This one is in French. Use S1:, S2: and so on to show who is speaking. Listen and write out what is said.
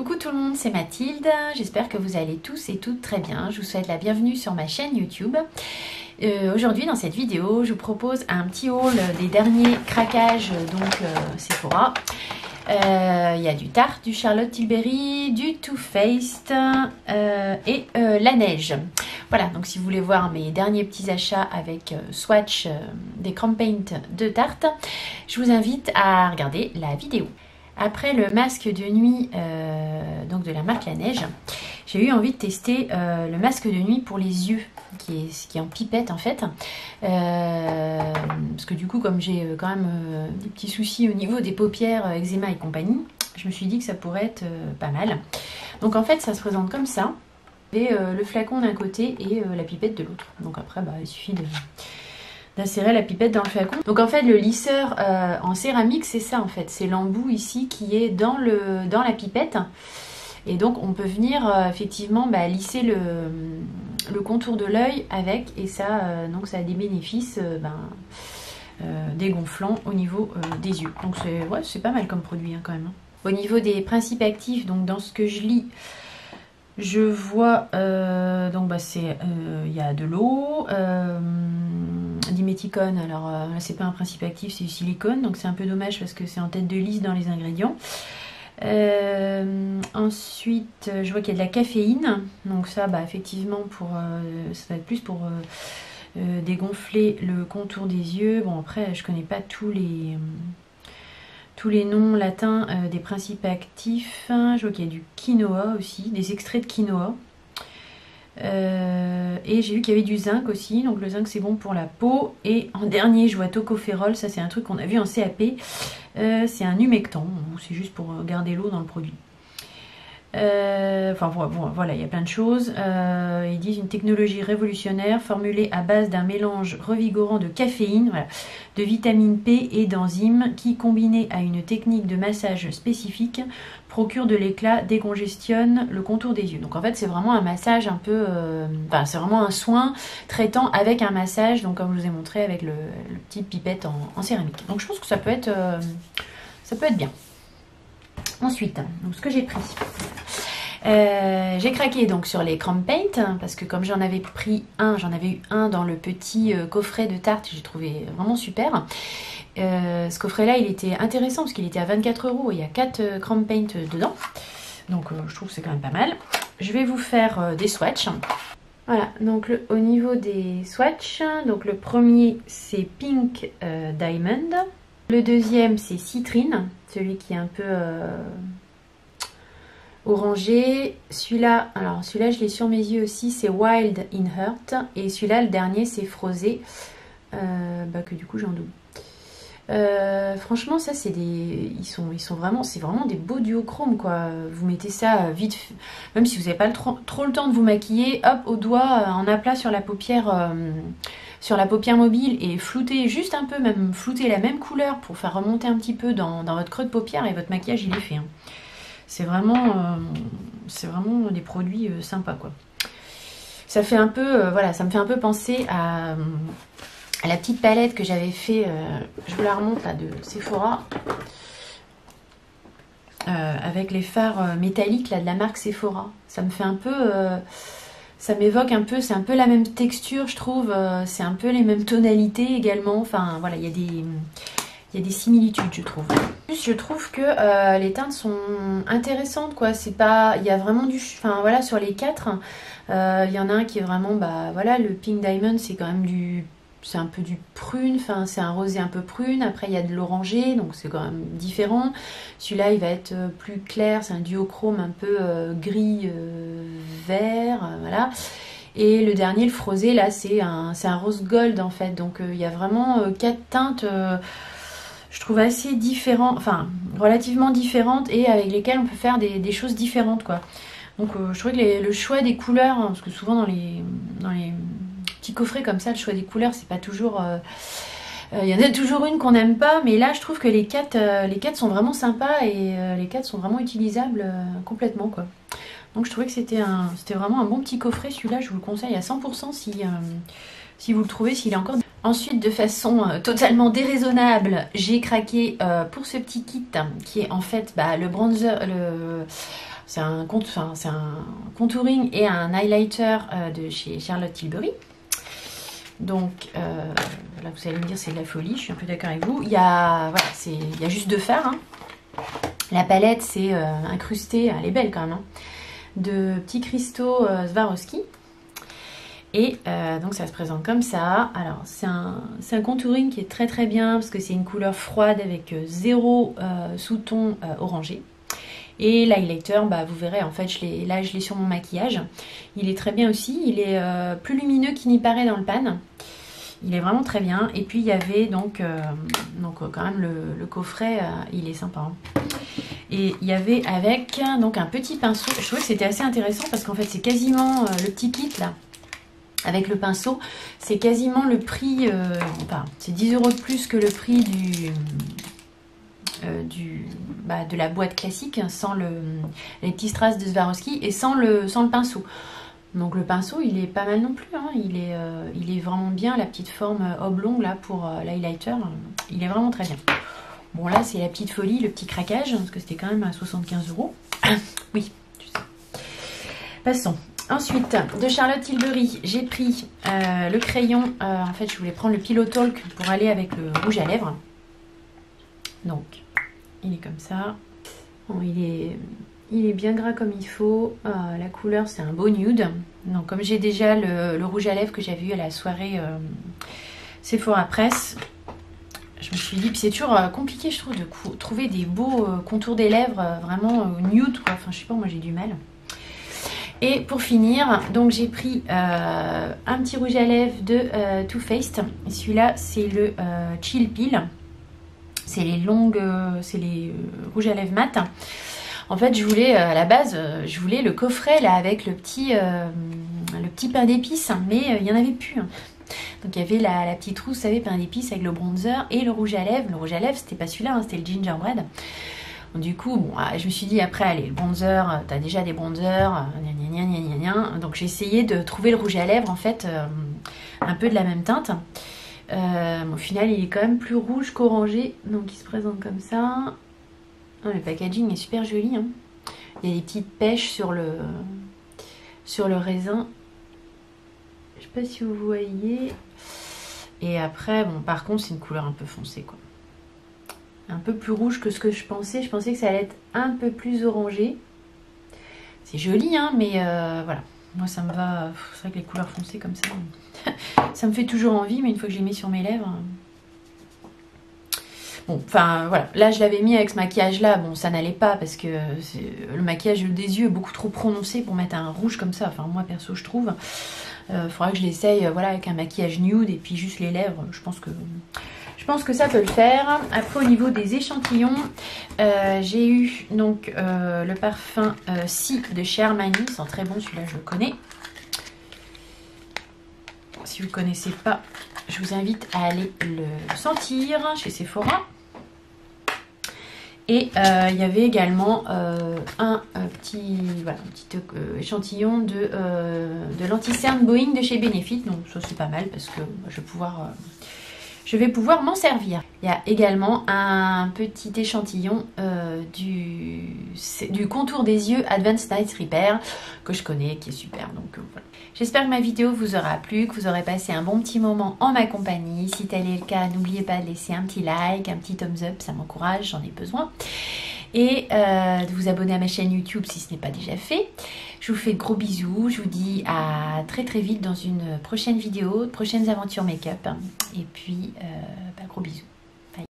S1: Coucou tout le monde, c'est Mathilde, j'espère que vous allez tous et toutes très bien. Je vous souhaite la bienvenue sur ma chaîne YouTube. Aujourd'hui dans cette vidéo, je vous propose un petit haul des derniers craquages Sephora. Il y a du Tarte, du Charlotte Tilbury, du Too Faced et la neige. Voilà, donc si vous voulez voir mes derniers petits achats avec swatch des Chrome Paint de Tarte, je vous invite à regarder la vidéo. Après le masque de nuit donc de la marque La Neige, j'ai eu envie de tester le masque de nuit pour les yeux, qui est en pipette en fait. Parce que du coup, comme j'ai quand même des petits soucis au niveau des paupières, eczéma et compagnie, je me suis dit que ça pourrait être pas mal. Donc en fait, ça se présente comme ça. Et le flacon d'un côté et la pipette de l'autre. Donc après, il suffit d'insérer la pipette dans le flacon. Donc en fait le lisseur en céramique c'est ça en fait, c'est l'embout ici qui est dans la pipette et donc on peut venir effectivement lisser le contour de l'œil avec et ça donc ça a des bénéfices dégonflants au niveau des yeux. Donc c'est pas mal comme produit quand même. Au niveau des principes actifs, donc dans ce que je lis, je vois il y a de l'eau, diméthicone, alors c'est pas un principe actif, c'est du silicone, donc c'est un peu dommage parce que c'est en tête de liste dans les ingrédients. Ensuite je vois qu'il y a de la caféine, donc ça effectivement ça va être plus pour dégonfler le contour des yeux. Bon après je connais pas tous les noms latins des principes actifs. Je vois qu'il y a du quinoa aussi, des extraits de quinoa. Et j'ai vu qu'il y avait du zinc aussi, donc le zinc c'est bon pour la peau. Et en dernier je vois tocopherol, ça c'est un truc qu'on a vu en CAP, c'est un humectant, c'est juste pour garder l'eau dans le produit. Voilà, il y a plein de choses. Ils disent une technologie révolutionnaire formulée à base d'un mélange revigorant de caféine, de vitamine P et d'enzymes qui, combiné à une technique de massage spécifique, procure de l'éclat, décongestionne le contour des yeux. Donc en fait c'est vraiment un massage un peu, c'est vraiment un soin traitant avec un massage, donc comme je vous ai montré avec le petit pipette en céramique. Donc je pense que ça peut être bien. Ensuite, donc ce que j'ai pris, j'ai craqué donc sur les Chrome Paint parce que comme j'en avais eu un dans le petit coffret de Tarte, j'ai trouvé vraiment super. Ce coffret là il était intéressant parce qu'il était à 24 €, il y a 4 Chrome Paint dedans, donc je trouve que c'est quand même pas mal. Je vais vous faire des swatchs. Voilà, donc au niveau des swatchs, donc le premier c'est Pink Diamond, le deuxième c'est Citrine, celui qui est un peu orangé. Celui-là je l'ai sur mes yeux aussi, c'est Wild in Heart, et celui-là le dernier c'est Frosé, que du coup j'ai en double. Franchement ça c'est c'est vraiment des beaux duochromes quoi. Vous mettez ça vite, même si vous n'avez pas trop le temps de vous maquiller, hop au doigt en aplat sur la paupière mobile, et flouter juste un peu, même flouter la même couleur pour faire remonter un petit peu dans votre creux de paupière et votre maquillage il est fait. C'est vraiment des produits sympas quoi. Ça fait un peu ça me fait un peu penser à la petite palette que j'avais fait, je vous la remonte là, de Sephora, avec les fards métalliques là, de la marque Sephora. Ça me fait un peu, ça m'évoque un peu, c'est un peu la même texture je trouve, c'est un peu les mêmes tonalités également, enfin voilà, il y a des similitudes je trouve. En plus je trouve que les teintes sont intéressantes quoi, c'est pas, il y a vraiment sur les 4, il y en a un qui est vraiment, le Pink Diamond c'est quand même c'est un peu du prune, c'est un rosé un peu prune, après il y a de l'orangé, donc c'est quand même différent. Celui-là il va être plus clair, c'est un duochrome un peu gris vert, voilà. Et le dernier, le Frosé, là c'est un rose gold en fait, donc il y a vraiment 4 teintes, je trouve assez différentes, relativement différentes, et avec lesquelles on peut faire des choses différentes quoi. Donc je trouve que le choix des couleurs, parce que souvent dans les petits coffrets comme ça, le choix des couleurs c'est pas toujours, il y en a toujours une qu'on n'aime pas, mais là je trouve que les 4 sont vraiment sympas, et les 4 sont vraiment utilisables complètement quoi. Donc je trouvais que c'était vraiment un bon petit coffret, celui-là je vous le conseille à 100% si vous le trouvez, s'il est encore. Ensuite, de façon totalement déraisonnable, j'ai craqué pour ce petit kit qui est en fait le bronzer, c'est un contouring et un highlighter de chez Charlotte Tilbury. Donc là vous allez me dire c'est de la folie, je suis un peu d'accord avec vous. Il y a juste deux fards. Hein. La palette c'est incrustée, elle est belle quand même, hein, de petits cristaux Swarovski. Et donc ça se présente comme ça. Alors c'est un contouring qui est très très bien parce que c'est une couleur froide avec zéro sous-ton orangé. Et l'highlighter, bah, vous verrez, en fait, là je l'ai sur mon maquillage. Il est très bien aussi, il est plus lumineux qu'il n'y paraît dans le pan. Il est vraiment très bien. Et puis il y avait donc quand même le coffret, il est sympa. Hein. Et il y avait avec donc un petit pinceau. Je trouvais que c'était assez intéressant parce qu'en fait c'est quasiment le petit kit là. Avec le pinceau, c'est quasiment le prix, enfin c'est 10 € de plus que le prix de la boîte classique, sans les petits strass de Swarovski et sans le pinceau. Donc le pinceau il est pas mal non plus, hein. Il est vraiment bien, la petite forme oblongue là pour l'highlighter, il est vraiment très bien. Bon là c'est la petite folie, le petit craquage, parce que c'était quand même à 75 €. Oui, tu sais. Passons. Ensuite, de Charlotte Tilbury, j'ai pris le crayon. En fait, je voulais prendre le Pillow Talk pour aller avec le rouge à lèvres. Donc, il est comme ça. Bon, il est bien gras comme il faut. La couleur, c'est un beau nude. Donc, comme j'ai déjà le rouge à lèvres que j'avais eu à la soirée Sephora Press, je me suis dit, puis c'est toujours compliqué, je trouve, de trouver des beaux contours des lèvres vraiment nude, quoi. Enfin, je sais pas, moi j'ai du mal. Et pour finir, donc j'ai pris un petit rouge à lèvres de Too Faced. Celui-là, c'est le Chill Peel. C'est les longues, c'est les rouges à lèvres mat. En fait, je voulais, à la base, je voulais le coffret là avec le petit pain d'épices, mais il n'y en avait plus. Donc il y avait la petite trousse, vous savez, pain d'épices avec le bronzer et le rouge à lèvres. Le rouge à lèvres, c'était pas celui-là, hein, c'était le gingerbread. Du coup, bon, je me suis dit après, allez, le bronzer, t'as déjà des bronzers, gna gna gna gna gna. Donc j'ai essayé de trouver le rouge à lèvres, en fait, un peu de la même teinte. Au final, il est quand même plus rouge qu'orangé, donc il se présente comme ça. Oh, le packaging est super joli. Hein. Il y a des petites pêches sur le raisin. Je sais pas si vous voyez. Et après, bon, par contre, c'est une couleur un peu foncée, quoi. Un peu plus rouge que ce que je pensais. Je pensais que ça allait être un peu plus orangé. C'est joli, hein, mais voilà. Moi, ça me va. C'est vrai que les couleurs foncées comme ça, ça me fait toujours envie, mais une fois que je les mets sur mes lèvres... Bon, enfin, voilà. Là, je l'avais mis avec ce maquillage-là. Bon, ça n'allait pas parce que le maquillage des yeux est beaucoup trop prononcé pour mettre un rouge comme ça. Enfin, moi, perso, je trouve. Faudra que je l'essaye voilà, avec un maquillage nude et puis juste les lèvres. Je pense que ça peut le faire. Après, au niveau des échantillons, j'ai eu donc le parfum Si de chez Armani. Il sent très bon, celui-là, je le connais. Si vous ne connaissez pas, je vous invite à aller le sentir chez Sephora. Et il y avait également un petit échantillon de l'anti-cerne Boeing de chez Benefit. Donc ça c'est pas mal parce que je vais pouvoir m'en servir. Il y a également un petit échantillon du contour des yeux Advanced Night Repair que je connais, qui est super. Donc voilà. J'espère que ma vidéo vous aura plu, que vous aurez passé un bon petit moment en ma compagnie. Si tel est le cas, n'oubliez pas de laisser un petit like, un petit thumbs up, ça m'encourage, j'en ai besoin. Et de vous abonner à ma chaîne YouTube si ce n'est pas déjà fait. Je vous fais de gros bisous, je vous dis à très très vite dans une prochaine vidéo, de prochaines aventures make-up. Et puis, gros bisous.